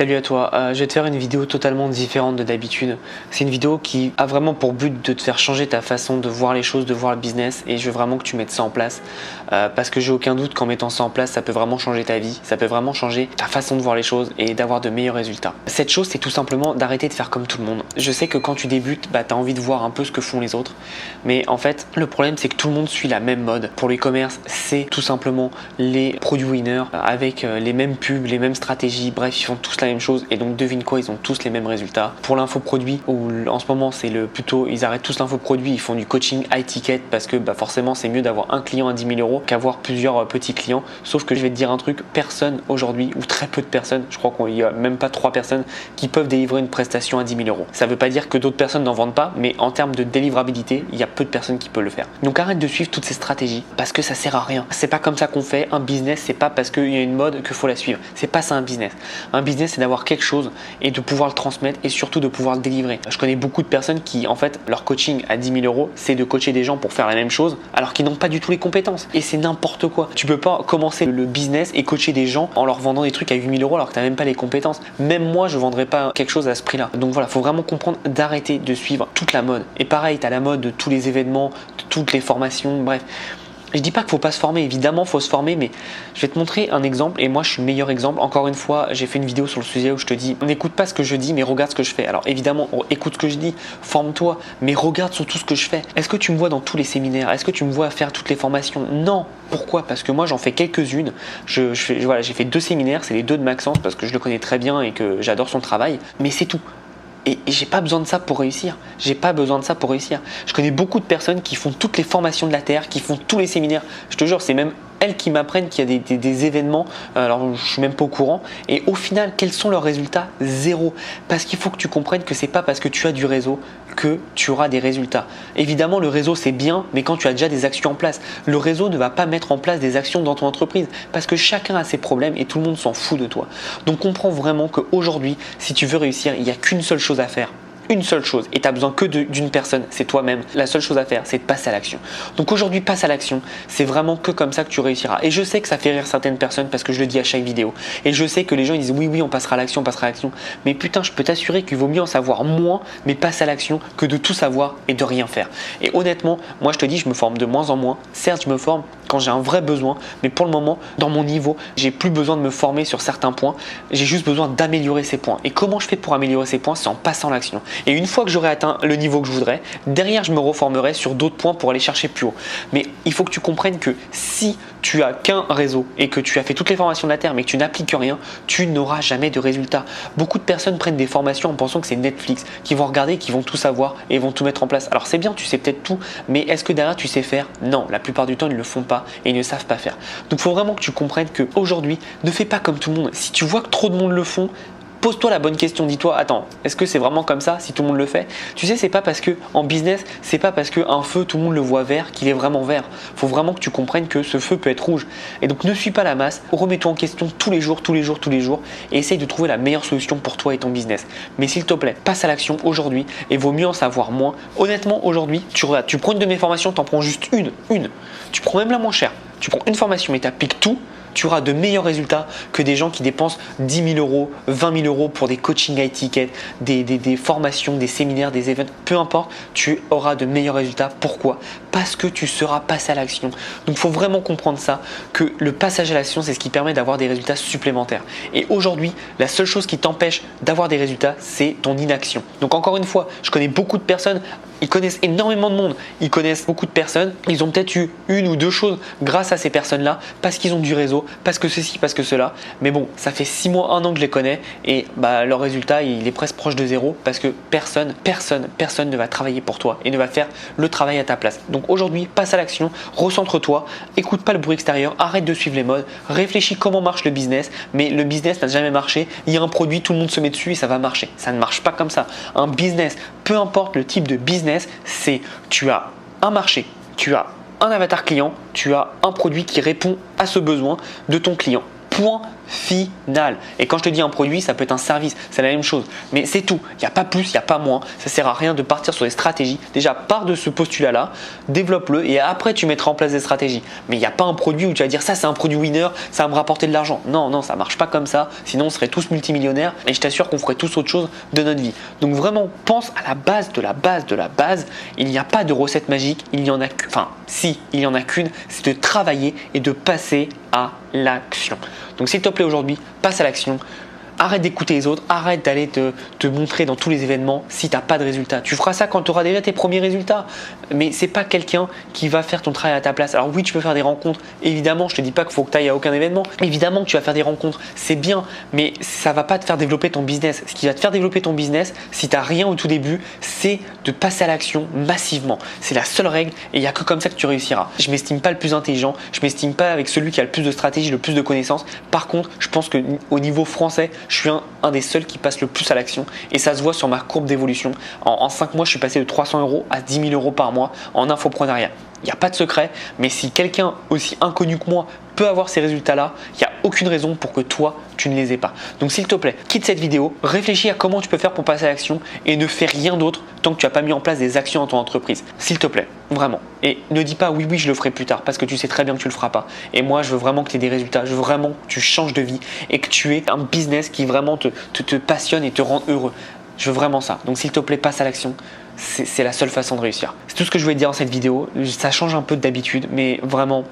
Salut à toi, je vais te faire une vidéo totalement différente de d'habitude. C'est une vidéo qui a vraiment pour but de te faire changer ta façon de voir les choses, de voir le business, et je veux vraiment que tu mettes ça en place parce que j'ai aucun doute qu'en mettant ça en place, ça peut vraiment changer ta vie, ça peut vraiment changer ta façon de voir les choses et d'avoir de meilleurs résultats. Cette chose, c'est tout simplement d'arrêter de faire comme tout le monde. Je sais que quand tu débutes, tu as envie de voir un peu ce que font les autres, mais en fait, le problème c'est que tout le monde suit la même mode. Pour l'e-commerce, c'est tout simplement les produits winners avec les mêmes pubs, les mêmes stratégies, bref, ils font tous la même chose et donc devine quoi, ils ont tous les mêmes résultats. Pour l'infoproduit, où en ce moment c'est plutôt ils arrêtent tous l'infoproduit, ils font du coaching high ticket parce que forcément c'est mieux d'avoir un client à 10 000 euros qu'avoir plusieurs petits clients. Sauf que je vais te dire un truc, personne aujourd'hui, ou très peu de personnes, je crois qu'il n'y a même pas 3 personnes qui peuvent délivrer une prestation à 10 000 euros. Ça veut pas dire que d'autres personnes n'en vendent pas, mais en termes de délivrabilité, il y a peu de personnes qui peuvent le faire. Donc arrête de suivre toutes ces stratégies parce que ça sert à rien. C'est pas comme ça qu'on fait un business, c'est pas parce qu'il y a une mode qu'il faut la suivre. C'est pas ça un business. Un business, c'est d'avoir quelque chose et de pouvoir le transmettre et surtout de pouvoir le délivrer. Je connais beaucoup de personnes qui, en fait, leur coaching à 10 000 euros, c'est de coacher des gens pour faire la même chose alors qu'ils n'ont pas du tout les compétences. Et c'est n'importe quoi. Tu peux pas commencer le business et coacher des gens en leur vendant des trucs à 8 000 euros alors que tu n'as même pas les compétences. Même moi, je ne vendrais pas quelque chose à ce prix-là. Donc voilà, il faut vraiment comprendre d'arrêter de suivre toute la mode. Et pareil, tu as la mode de tous les événements, de toutes les formations, bref. Je dis pas qu'il faut pas se former, évidemment il faut se former, mais je vais te montrer un exemple et moi je suis le meilleur exemple. Encore une fois, j'ai fait une vidéo sur le sujet où je te dis n'écoute pas ce que je dis mais regarde ce que je fais. Alors évidemment, écoute ce que je dis, forme-toi, mais regarde surtout ce que je fais. Est-ce que tu me vois dans tous les séminaires? Est-ce que tu me vois faire toutes les formations? Non. Pourquoi? Parce que moi j'en fais quelques-unes. J'ai fait 2 séminaires, c'est les 2 de Maxence parce que je le connais très bien et que j'adore son travail, mais c'est tout. Et j'ai pas besoin de ça pour réussir. J'ai pas besoin de ça pour réussir. Je connais beaucoup de personnes qui font toutes les formations de la Terre, qui font tous les séminaires. Je te jure, c'est même elles qui m'apprennent qu'il y a des événements. Alors je suis même pas au courant. Et au final, quels sont leurs résultats? Zéro. Parce qu'il faut que tu comprennes que c'est pas parce que tu as du réseau que tu auras des résultats. Évidemment, le réseau c'est bien, mais quand tu as déjà des actions en place. Le réseau ne va pas mettre en place des actions dans ton entreprise parce que chacun a ses problèmes et tout le monde s'en fout de toi. Donc comprends vraiment qu'aujourd'hui, si tu veux réussir, il n'y a qu'une seule chose à faire. Une seule chose, et tu n'as besoin que d'une personne, c'est toi-même. La seule chose à faire, c'est de passer à l'action. Donc aujourd'hui, passe à l'action. C'est vraiment que comme ça que tu réussiras. Et je sais que ça fait rire certaines personnes parce que je le dis à chaque vidéo. Et je sais que les gens ils disent oui, on passera à l'action, on passera à l'action. Mais putain, je peux t'assurer qu'il vaut mieux en savoir moins, mais passer à l'action, que de tout savoir et de rien faire. Et honnêtement, moi je te dis, je me forme de moins en moins. Certes, je me forme quand j'ai un vrai besoin, mais pour le moment, dans mon niveau, j'ai plus besoin de me former sur certains points. J'ai juste besoin d'améliorer ces points. Et comment je fais pour améliorer ces points? C'est en passant à l'action. Et une fois que j'aurai atteint le niveau que je voudrais, derrière je me reformerai sur d'autres points pour aller chercher plus haut. Mais il faut que tu comprennes que si tu as qu'un réseau et que tu as fait toutes les formations de la Terre mais que tu n'appliques rien, tu n'auras jamais de résultats. Beaucoup de personnes prennent des formations en pensant que c'est Netflix, qui vont regarder, qui vont tout savoir et vont tout mettre en place. Alors c'est bien, tu sais peut-être tout, mais est-ce que derrière tu sais faire? Non, la plupart du temps ils ne le font pas et ils ne savent pas faire. Donc il faut vraiment que tu comprennes qu'aujourd'hui, ne fais pas comme tout le monde. Si tu vois que trop de monde le font, pose-toi la bonne question, dis-toi, attends, est-ce que c'est vraiment comme ça si tout le monde le fait? Tu sais, c'est pas parce que en business, c'est pas parce qu'un feu, tout le monde le voit vert qu'il est vraiment vert. Il faut vraiment que tu comprennes que ce feu peut être rouge. Et donc ne suis pas la masse, remets-toi en question tous les jours et essaye de trouver la meilleure solution pour toi et ton business. Mais s'il te plaît, passe à l'action aujourd'hui et vaut mieux en savoir moins. Honnêtement, aujourd'hui, tu prends une de mes formations, tu en prends juste une. Tu prends même la moins chère. Tu prends une formation et tu appliques tout. Tu auras de meilleurs résultats que des gens qui dépensent 10 000 euros, 20 000 euros pour des coaching high ticket, des formations, des séminaires, des événements, peu importe, tu auras de meilleurs résultats. Pourquoi? Parce que tu seras passé à l'action. Donc il faut vraiment comprendre ça, que le passage à l'action, c'est ce qui permet d'avoir des résultats supplémentaires. Et aujourd'hui, la seule chose qui t'empêche d'avoir des résultats, c'est ton inaction. Donc encore une fois, je connais beaucoup de personnes, ils connaissent énormément de monde, ils connaissent beaucoup de personnes, ils ont peut-être eu une ou deux choses grâce à ces personnes-là, parce qu'ils ont du réseau, parce que ceci, parce que cela. Mais bon, ça fait 6 mois, 1 an que je les connais et leur résultat, il est presque proche de zéro parce que personne ne va travailler pour toi et ne va faire le travail à ta place. Donc aujourd'hui, passe à l'action, recentre-toi, écoute pas le bruit extérieur, arrête de suivre les modes, réfléchis comment marche le business, mais le business n'a jamais marché. Il y a un produit, tout le monde se met dessus et ça va marcher. Ça ne marche pas comme ça. Un business, peu importe le type de business, c'est tu as un marché, tu as un avatar client, tu as un produit qui répond à ce besoin de ton client. Point final. Et quand je te dis un produit, ça peut être un service, c'est la même chose. Mais c'est tout. Il n'y a pas plus, il n'y a pas moins. Ça ne sert à rien de partir sur des stratégies. Déjà, pars de ce postulat-là, développe-le et après tu mettras en place des stratégies. Mais il n'y a pas un produit où tu vas dire ça c'est un produit winner, ça va me rapporter de l'argent. Non, non, ça ne marche pas comme ça. Sinon, on serait tous multimillionnaires et je t'assure qu'on ferait tous autre chose de notre vie. Donc vraiment, pense à la base de la base de la base. Il n'y a pas de recette magique. Il n'y en a si, il n'y en a qu'une, c'est de travailler et de passer à l'action. Donc s'il te plaît aujourd'hui, passe à l'action. Arrête d'écouter les autres, arrête d'aller te montrer dans tous les événements si tu n'as pas de résultats. Tu feras ça quand tu auras déjà tes premiers résultats. Mais ce n'est pas quelqu'un qui va faire ton travail à ta place. Alors oui, tu peux faire des rencontres. Évidemment, je ne te dis pas qu'il faut que tu ailles à aucun événement. Évidemment que tu vas faire des rencontres, c'est bien, mais ça ne va pas te faire développer ton business. Ce qui va te faire développer ton business, si tu n'as rien au tout début, c'est de passer à l'action massivement. C'est la seule règle et il n'y a que comme ça que tu réussiras. Je ne m'estime pas le plus intelligent, je ne m'estime pas avec celui qui a le plus de stratégie, le plus de connaissances. Par contre, je pense qu'au niveau français, je suis un des seuls qui passe le plus à l'action et ça se voit sur ma courbe d'évolution. En 5 mois, je suis passé de 300 € à 10 000 € par mois en infoprenariat. Il n'y a pas de secret, mais si quelqu'un aussi inconnu que moi peut avoir ces résultats-là, il n'y a aucune raison pour que toi, tu ne les aies pas. Donc s'il te plaît, quitte cette vidéo, réfléchis à comment tu peux faire pour passer à l'action et ne fais rien d'autre tant que tu n'as pas mis en place des actions dans ton entreprise. S'il te plaît, vraiment. Et ne dis pas oui, je le ferai plus tard parce que tu sais très bien que tu ne le feras pas. Et moi, je veux vraiment que tu aies des résultats, je veux vraiment que tu changes de vie et que tu aies un business qui vraiment te passionne et te rend heureux. Je veux vraiment ça. Donc s'il te plaît, passe à l'action. C'est la seule façon de réussir. C'est tout ce que je voulais dire dans cette vidéo. Ça change un peu d'habitude, mais vraiment,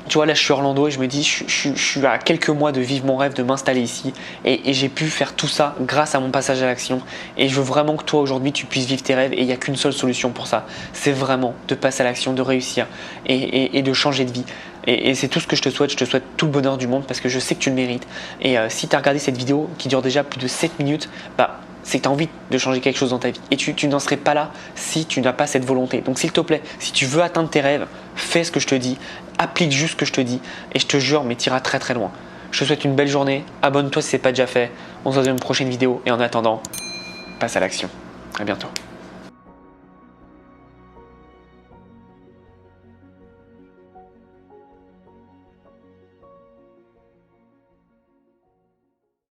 tu vois, là je suis à Orlando et je me dis, je suis à quelques mois de vivre mon rêve, de m'installer ici et j'ai pu faire tout ça grâce à mon passage à l'action. Et je veux vraiment que toi aujourd'hui tu puisses vivre tes rêves et il n'y a qu'une seule solution pour ça. C'est vraiment de passer à l'action, de réussir et de changer de vie. Et c'est tout ce que je te souhaite tout le bonheur du monde parce que je sais que tu le mérites. Et si tu as regardé cette vidéo qui dure déjà plus de 7 minutes, c'est que tu as envie de changer quelque chose dans ta vie. Et tu n'en serais pas là si tu n'as pas cette volonté. Donc s'il te plaît, si tu veux atteindre tes rêves, fais ce que je te dis, applique juste ce que je te dis et je te jure, mais tu iras très très loin. Je te souhaite une belle journée, abonne-toi si ce n'est pas déjà fait. On se voit dans une prochaine vidéo et en attendant, passe à l'action. À bientôt.